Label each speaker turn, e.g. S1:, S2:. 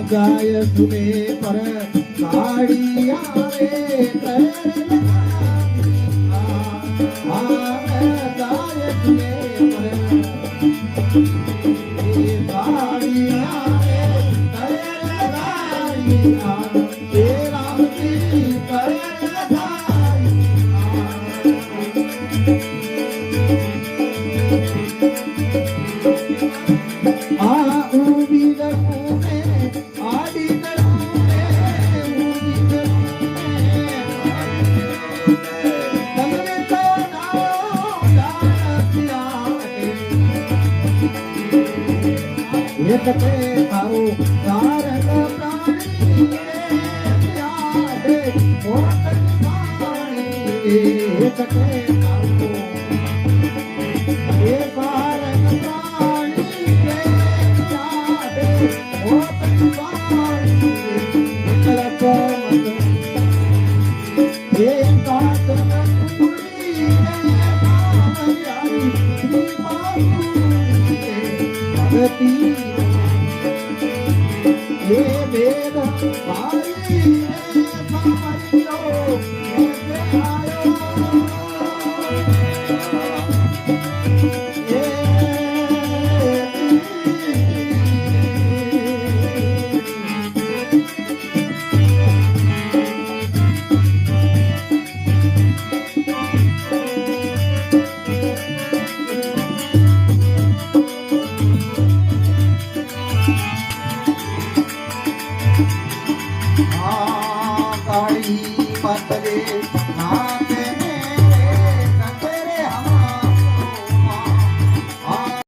S1: गाय सुने पर साड़ी आवे गाय सुने पर साड़ी आवे राम की एकते तारो तारक प्राणी प्यारे मोत पाणी एकते तारो ए तारक प्राणी प्यारे मोत पाणी कलप मत ए कात पूरी यारी भगती